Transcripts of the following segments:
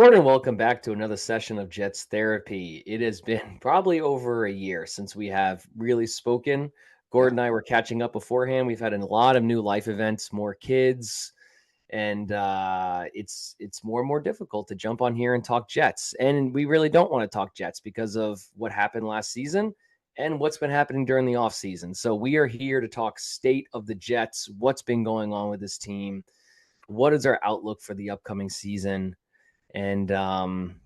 Gordon, welcome back to another session of Jets Therapy. It has been probably over a year since we have really spoken. Yeah. Gordon and I were catching up beforehand. We've had a lot of new life events, more kids, and it's more and more difficult to jump on here and talk Jets. And we really don't want to talk Jets because of what happened last season and what's been happening during the offseason. So we are here to talk state of the Jets, what's been going on with this team, what is our outlook for the upcoming season, and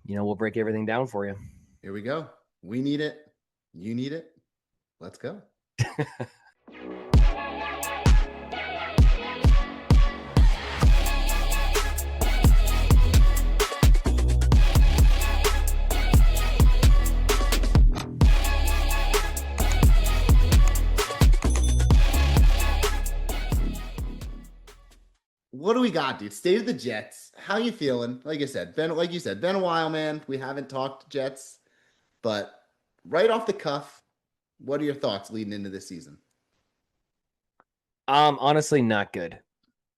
we'll break everything down for you. Here we go. We need it. You need it. Let's go. What do we got, dude? State of the Jets. How you feeling? Like you said, been a while, man. We haven't talked Jets, but right off the cuff, what are your thoughts leading into this season? Honestly, not good.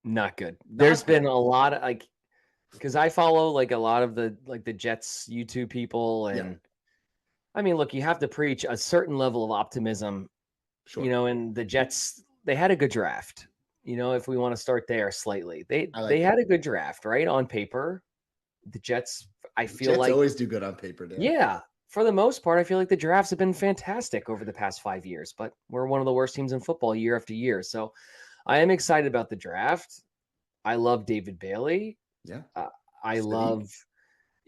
Not good. There's been a lot of because I follow a lot of the Jets YouTube people, and I mean, look, you have to preach a certain level of optimism, Sure. and the Jets, they had a good draft. If we want to start there slightly, they like had a good draft, right? On paper, the Jets, I feel Jets like always do good on paper, Dan. Yeah, for the most part, I feel like the drafts have been fantastic over the past 5 years, but we're one of the worst teams in football year after year. So I am excited about the draft. I love David Bailey. Yeah. I Sadiq. love,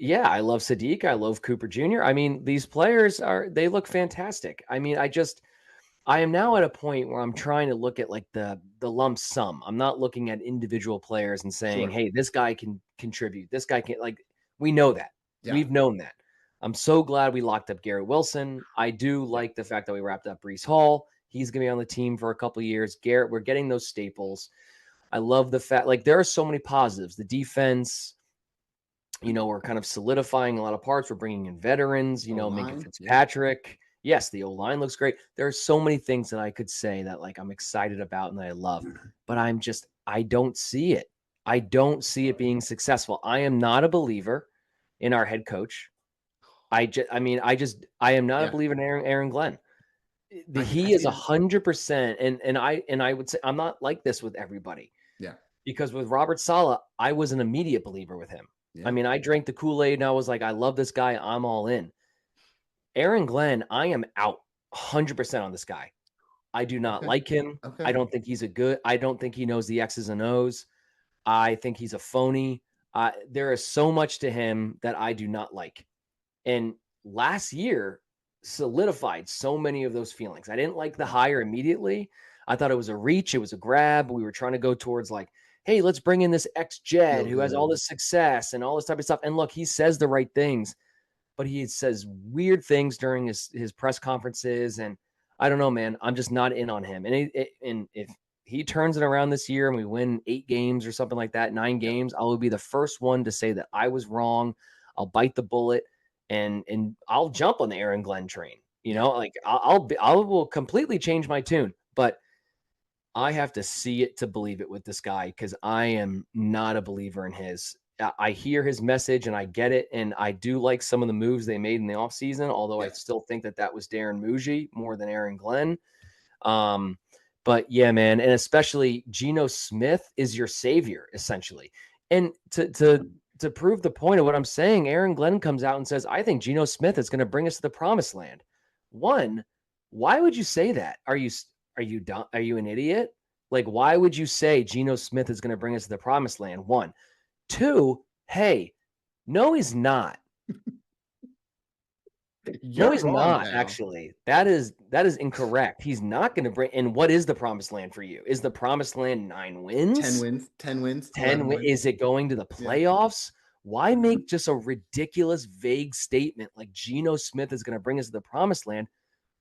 I love Sadiq. I love Cooper Jr. I mean, these players they look fantastic. I mean, I am now at a point where I'm trying to look at the lump sum. I'm not looking at individual players and saying, Sure. hey, this guy can contribute. This guy can, we know that. Yeah. We've known that. I'm so glad we locked up Garrett Wilson. I do like the fact that we wrapped up Breece Hall. He's going to be on the team for a couple of years. Garrett, we're getting those staples. I love the fact, there are so many positives. The defense, we're kind of solidifying a lot of parts. We're bringing in veterans, Minka Fitzpatrick. Yeah. Yes, the O-line looks great. There are so many things that I could say that I'm excited about and that I love, but I don't see it. I don't see it being successful. I am not a believer in our head coach. I am not a believer in Aaron Glenn. He is 100%. And I would say I'm not like this with everybody. Yeah. Because with Robert Saleh, I was an immediate believer with him. Yeah. I mean, I drank the Kool-Aid and I was like, I love this guy. I'm all in. Aaron Glenn, I am out 100% on this guy. I do not like him. Okay. I don't think I don't think he knows the X's and O's. I think he's a phony. There is so much to him that I do not like. And last year solidified so many of those feelings. I didn't like the hire immediately. I thought it was a reach. It was a grab. We were trying to go towards hey, let's bring in this ex-Jed who has all this success and all this type of stuff. And look, he says the right things, but he says weird things during his press conferences. And I don't know, man, I'm just not in on him. And if he turns it around this year and we win 8 games or something like that, 9 games, I will be the first one to say that I was wrong. I'll bite the bullet and I'll jump on the Aaron Glenn train. I will completely change my tune, but I have to see it to believe it with this guy because I am not a believer in his. I hear his message and I get it, and I do like some of the moves they made in the offseason, although I still think that was Darren Muji more than Aaron Glenn. But yeah, man, and especially Geno Smith is your savior, essentially. And to prove the point of what I'm saying, Aaron Glenn comes out and says, I think Geno Smith is going to bring us to the promised land. One, why would you say that? Are you dumb? Are you an idiot? Why would you say Geno Smith is going to bring us to the promised land? One. Two, hey, no, he's not. No, he's not, now. Actually. That is incorrect. He's not going to bring. And what is the promised land for you? Is the promised land 9 wins? 10 wins. 10 wins. 10 wins. Is it going to the playoffs? Yeah. Why make just a ridiculous, vague statement like Geno Smith is going to bring us to the promised land?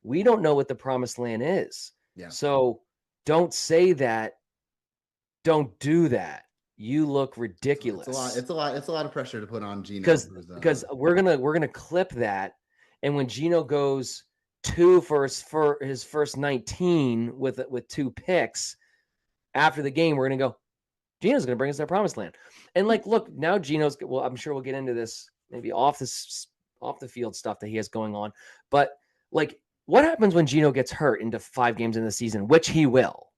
We don't know what the promised land is. Yeah. So don't say that. Don't do that. You look ridiculous. It's a lot of pressure to put on Geno. Because we're gonna clip that. And when Geno goes 2 for his first 19 with 2 picks after the game, we're going to go, Gino's going to bring us to the promised land. And like, look, now Gino's, well, I'm sure we'll get into this maybe off the field stuff that he has going on. But like, what happens when Gino gets hurt into 5 games in the season, which he will?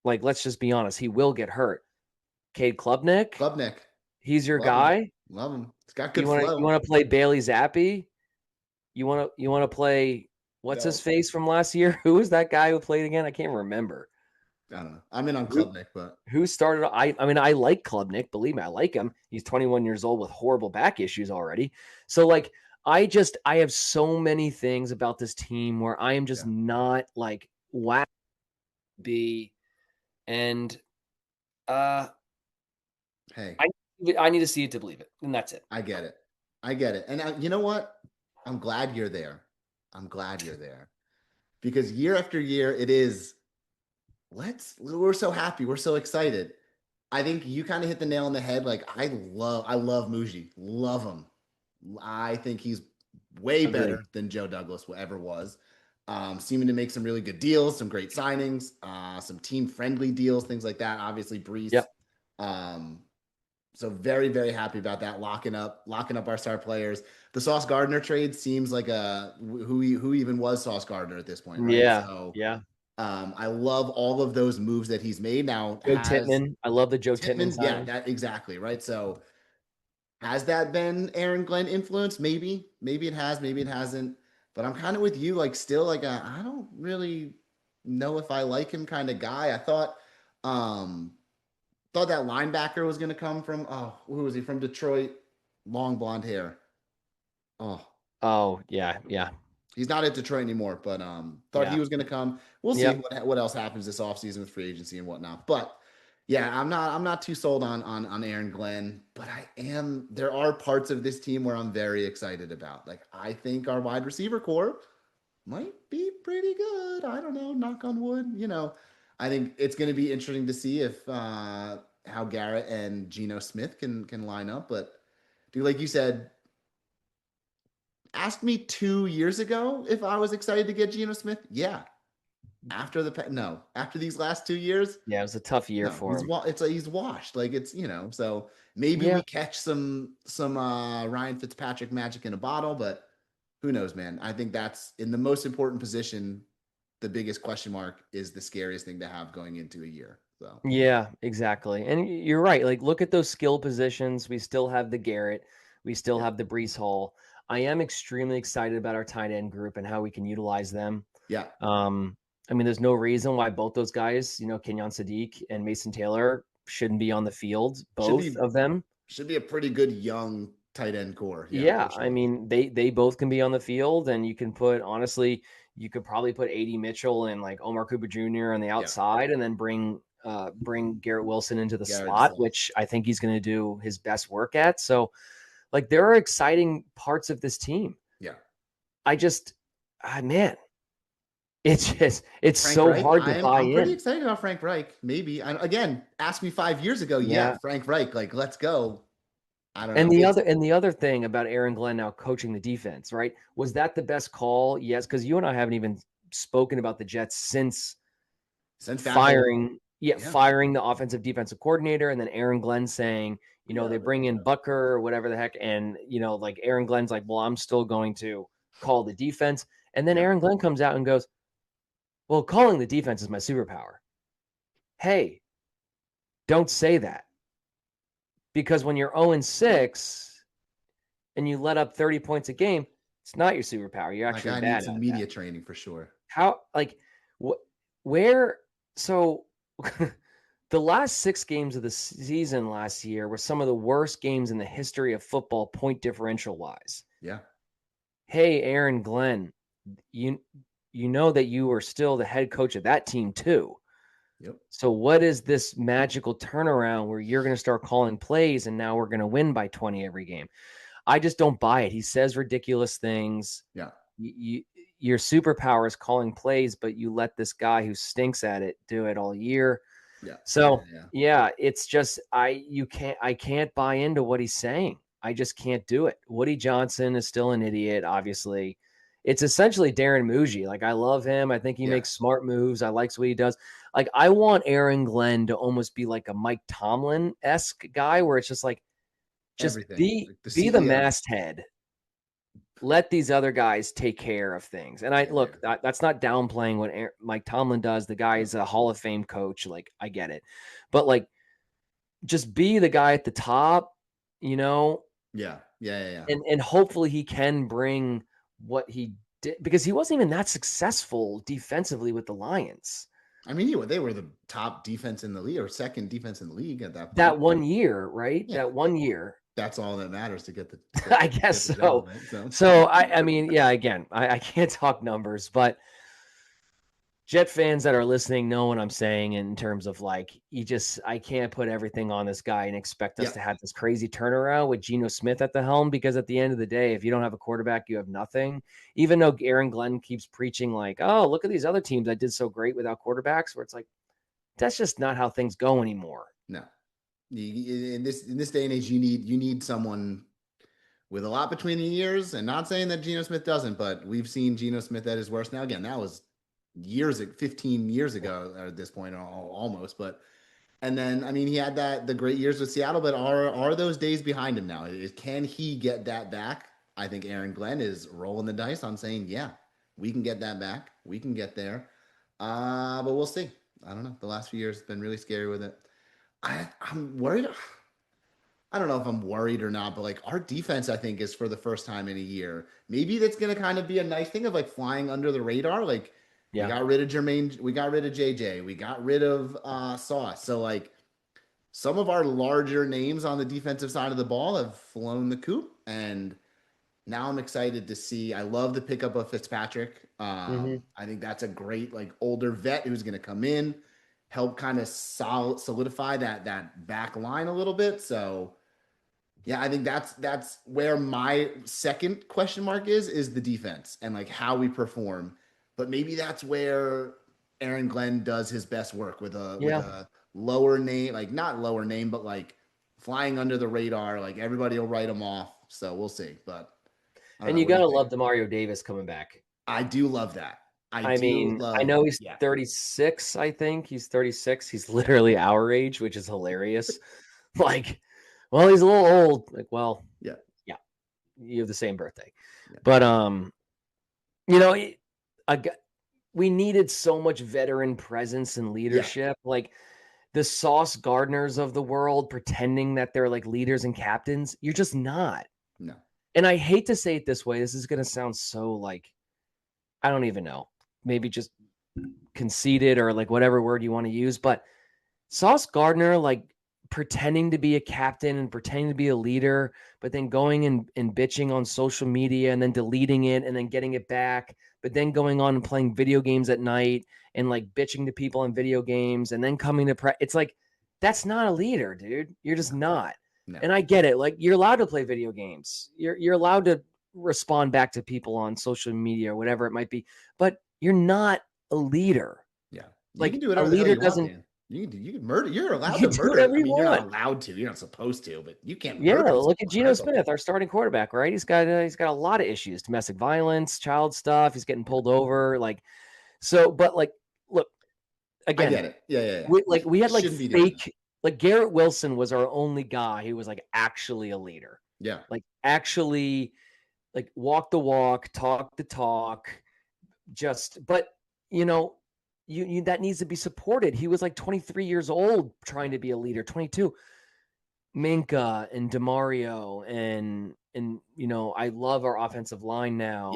Like, let's just be honest, he will get hurt. Cade Klubnik, he's your Love him. guy. Love him. It's got good You flow. want to play Bailey Zappi? You want to play what's his face from last year? Who was that guy who played again? I can't remember. I don't know. I'm in on Klubnik, but who started? I mean, I like Klubnik. Believe me, I like him. He's 21 years old with horrible back issues already. So like, I have so many things about this team where I am just not like wow. And hey, I need to see it to believe it, and that's it. I get it. And you know what? I'm glad you're there. Because year after year, it is. We're so happy. We're so excited. I think you kind of hit the nail on the head. Like I love Muji. Love him. I think he's way better than Joe Douglas ever was. Seeming to make some really good deals, some great signings, some team-friendly deals, things like that. Obviously, Brees. Yep. So very, very happy about that. Locking up our star players. The Sauce Gardner trade seems like who even was Sauce Gardner at this point, right? Yeah. So, yeah. I love all of those moves that he's made. Now, Joe Tittman. I love the Joe Tittman signing. Yeah, that exactly right. So, has that been Aaron Glenn influence? Maybe it has. Maybe it hasn't. But I'm kind of with you. Like, still, like, I don't really know if I like him kind of guy. I thought that linebacker was going to come from. Oh, who was he from? Detroit, long blonde hair. Oh yeah. He's not at Detroit anymore, but thought he was going to come. We'll see what else happens this offseason with free agency and whatnot. But yeah, I'm not too sold on Aaron Glenn, but I am. There are parts of this team where I'm very excited about. Like I think our wide receiver core might be pretty good. I don't know, knock on wood. I think it's going to be interesting to see if how Garrett and Geno Smith can line up. But dude, like you said, ask me 2 years ago if I was excited to get Geno Smith. Yeah. After these last 2 years, it was a tough year for him. He's washed. Like it's so maybe we catch some Ryan Fitzpatrick magic in a bottle, but who knows, man? I think that's in the most important position. The biggest question mark is the scariest thing to have going into a year. So yeah, exactly. And you're right. Like look at those skill positions. We still have the Garrett. We still have the Brees Hall. I am extremely excited about our tight end group and how we can utilize them. Yeah. I mean, there's no reason why both those guys, Kenyon Sadiq and Mason Taylor, shouldn't be on the field. Both of them should be a pretty good young tight end core. Yeah, sure. I mean, they both can be on the field, and you can you could probably put A.D. Mitchell and like Omar Cooper Jr. on the outside, and then bring Garrett Wilson into the slot, which I think he's going to do his best work at. So, like, there are exciting parts of this team. Yeah, man. It's Frank so Reich, hard to buy in. I'm pretty excited about Frank Reich. Maybe again, ask me 5 years ago. Yeah, Frank Reich, like let's go. I don't know. And the other thing about Aaron Glenn now coaching the defense, right? Was that the best call? Yes, because you and I haven't even spoken about the Jets since firing the offensive defensive coordinator, and then Aaron Glenn saying, they bring in Bucker or whatever the heck, and like Aaron Glenn's like, well, I'm still going to call the defense, and then Aaron Glenn comes out and goes, well, calling the defense is my superpower. Hey, don't say that. Because when you're 0-6 and you let up 30 points a game, it's not your superpower. You're actually bad. Need some media training for sure. How, like, where? So the last 6 games of the season last year were some of the worst games in the history of football, point differential wise. Yeah. Hey, Aaron Glenn, you know that you are still the head coach of that team too. Yep. So what is this magical turnaround where you're going to start calling plays and now we're going to win by 20 every game? I just don't buy it. He says ridiculous things. Yeah. Your superpower is calling plays, but you let this guy who stinks at it do it all year. Yeah. So it's just I can't buy into what he's saying. I just can't do it. Woody Johnson is still an idiot, obviously. it's essentially Darren Muji. Like, I love him. I think he makes smart moves. I like what he does. Like, I want Aaron Glenn to almost be like a Mike Tomlin-esque guy where it's just like, just everything. be Like the masthead. Let these other guys take care of things. And that's not downplaying what Mike Tomlin does. The guy is a Hall of Fame coach. Like, I get it. But, like, just be the guy at the top, you know? Yeah. And hopefully he can bring what he did, because he wasn't even that successful defensively with the Lions. I mean, they were the top defense in the league, or second defense in the league at that point. That 1 year, right? Yeah. That 1 year. That's all that matters to get the I guess so. Job, right? So I mean, yeah, again, I can't talk numbers, but Jet fans that are listening know what I'm saying in terms of, like, I can't put everything on this guy and expect us to have this crazy turnaround with Geno Smith at the helm, because at the end of the day, if you don't have a quarterback, you have nothing. Even though Aaron Glenn keeps preaching like, oh, look at these other teams that did so great without quarterbacks, where it's like, that's just not how things go anymore. No. In this day and age, you need someone with a lot between the ears, and not saying that Geno Smith doesn't, but we've seen Geno Smith at his worst. Now, again, that was 15 years ago at this point, almost. But and then, I mean, he had the great years with Seattle, but are those days behind him now? Can he get that back? I think Aaron Glenn is rolling the dice on saying, yeah, we can get that back. We can get there. But we'll see. I don't know. The last few years have been really scary with it. I'm worried. I don't know if I'm worried or not, but like, our defense, I think, is for the first time in a year. Maybe that's going to kind of be a nice thing of like flying under the radar. Like, we got rid of Jermaine, we got rid of JJ, we got rid of Sauce. So like, some of our larger names on the defensive side of the ball have flown the coop, and now I'm excited to see. I love the pickup of Fitzpatrick. I think that's a great, like, older vet who's going to come in, help kind of solidify that back line a little bit. So yeah, I think that's where my second question mark is the defense and like how we perform. But maybe that's where Aaron Glenn does his best work with a lower name, like not lower name, but like flying under the radar. Like, everybody will write him off. So we'll see. But and you gotta love Demario Davis coming back. I do love that. I know he's 36. I think he's 36. He's literally our age, which is hilarious. Like, well, he's a little old. Like, well, yeah, you have the same birthday, but you know, we needed so much veteran presence and leadership. Like, the Sauce Gardners of the world pretending that they're like leaders and captains. You're just not. No. And I hate to say it this way. This is going to sound so, like, I don't even know. Maybe just conceited or like whatever word you want to use. But Sauce Gardner, like, pretending to be a captain and pretending to be a leader, but then going and bitching on social media and then deleting it and then getting it back, but then going on and playing video games at night and like bitching to people in video games and then coming to it's like, that's not a leader, dude. You're just not. No. And I get it. Like, you're allowed to play video games. You're allowed to respond back to people on social media or whatever it might be, but you're not a leader. Yeah. You like, can do a leader doesn't. You can murder. You're allowed to murder. I mean, you're not allowed to. You're not supposed to, but you can't. Yeah, look at Geno Smith, our starting quarterback. Right, he's got a lot of issues: domestic violence, child stuff. He's getting pulled over. Like, so, but like, look, again, I get it. Yeah. We had like fake. Like, Garrett Wilson was our only guy who was like actually a leader. Yeah, like actually, like, walk the walk, talk the talk. But you know. You that needs to be supported. He was like 23 years old trying to be a leader, 22. Minka and Demario and you know, I love our offensive line now,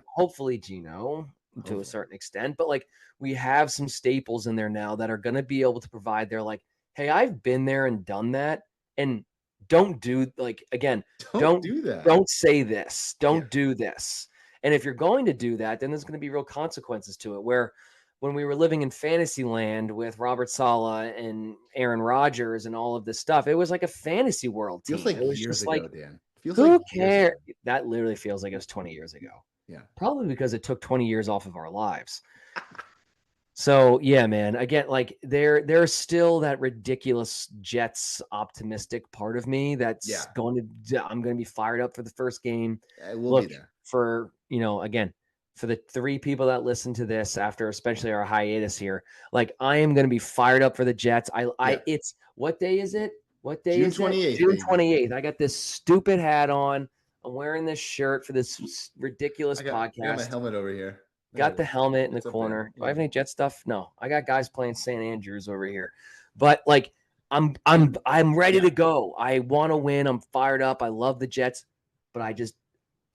hopefully Geno to a certain extent, but like, we have some staples in there now that are going to be able to provide. They're like, hey, I've been there and done that, and don't do like, again, don't do that. Don't say this. Don't do this. And if you're going to do that, then there's going to be real consequences to it. Where when we were living in fantasy land with Robert Saleh and Aaron Rodgers and all of this stuff, it was like a fantasy world team. Feels like it was years just ago, like, Dan. Feels who like cares? That literally feels like it was 20 years ago. Yeah. Probably because it took 20 years off of our lives. So yeah, man. Again, like there's still that ridiculous Jets optimistic part of me that's I'm going to be fired up for the first game. We'll Look, be there. for again, for the 3 people that listen to this after especially our hiatus here, like I am going to be fired up for the Jets. It's what day is it? What day June is it? 28th, June baby. 28th. I got this stupid hat on. I'm wearing this shirt for this ridiculous podcast. I got my helmet over here. Got the helmet in the corner. Do I have any Jet stuff? No. I got guys playing St. Andrews over here. But like I'm ready to go. I want to win. I'm fired up. I love the Jets, but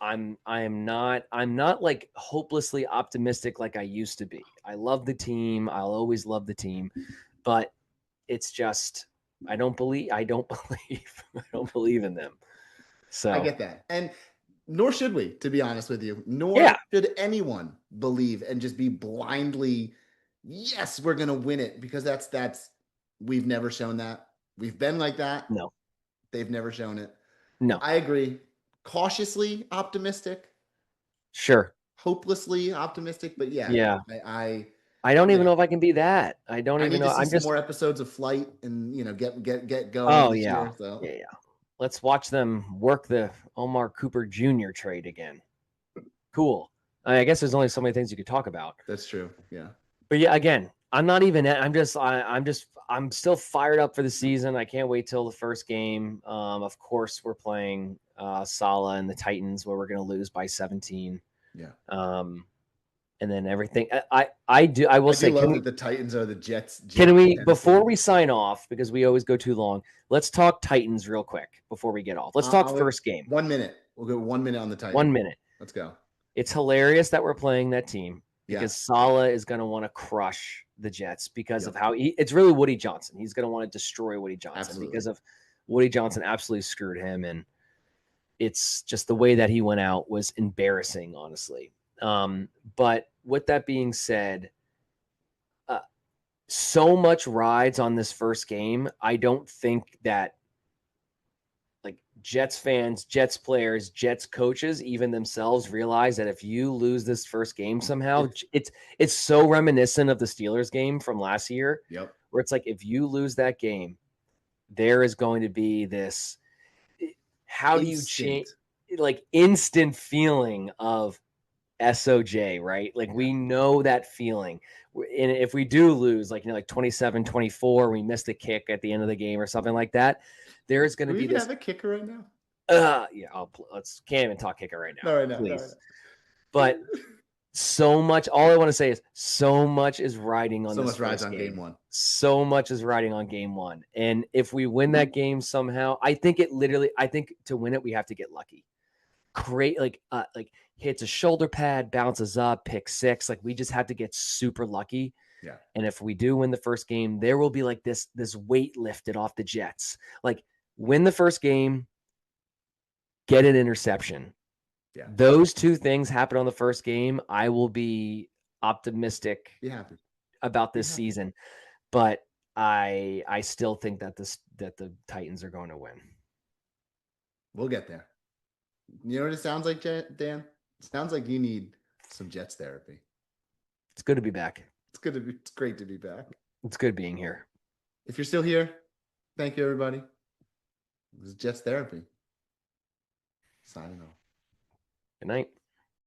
I'm not like hopelessly optimistic like I used to be. I love the team. I'll always love the team, but it's just I don't believe I don't believe in them. So I get that. And nor should we, to be honest with you. Nor should anyone believe and just be blindly, yes, we're going to win it, because that's we've never shown that. We've been like that. No. They've never shown it. No. I agree. Cautiously optimistic. Sure. Hopelessly optimistic, but yeah. I don't even know if I can be that. I don't even know. I'm just more episodes of Flight and get going. Oh this yeah. Year, so. Yeah. Let's watch them work the Omar Cooper Jr. trade again. Cool. I guess there's only so many things you could talk about. That's true. Yeah. But yeah, again, I'm still fired up for the season. I can't wait till the first game. Of course, we're playing Sala and the Titans, where we're going to lose by 17. Yeah. And then everything. I will say, love that the Titans are the Jets. Can we, before we sign off, because we always go too long, let's talk Titans real quick before we get off. Let's talk first game. 1 minute. We'll go 1 minute on the Titans. 1 minute. Let's go. It's hilarious that we're playing that team because Saleh is going to want to crush the Jets because of how it's really Woody Johnson. He's going to want to destroy Woody Johnson because of Woody Johnson absolutely screwed him. And it's just the way that he went out was embarrassing, honestly. But with that being said, so much rides on this first game. I don't think that like Jets fans, Jets players, Jets coaches, even themselves realize that if you lose this first game somehow, it's so reminiscent of the Steelers game from last year. Yep. Where it's like if you lose that game, there is going to be this how do you change like instant feeling of SOJ, right? Like we know that feeling. And if we do lose, like, like 27-24, we missed a kick at the end of the game or something like that, there's going to be this. Do we have a kicker right now? Can't even talk kicker right now. No, right now. Please. No, right now. But so much, all I want to say is so much is riding on this rides on game one. So much is riding on game one. And if we win that game somehow, I think to win it, we have to get lucky. Great, like hits a shoulder pad, bounces up, pick six. Like we just have to get super lucky. Yeah. And if we do win the first game, there will be like this weight lifted off the Jets. Like win the first game, get an interception. Yeah. Those two things happen on the first game. I will be optimistic about this season. But I still think that the Titans are going to win. We'll get there. You know what it sounds like, Dan? It sounds like you need some Jets therapy. It's good to be back. It's great to be back. It's good being here. If you're still here, thank you, everybody. This is Jets therapy. Signing off. Good night.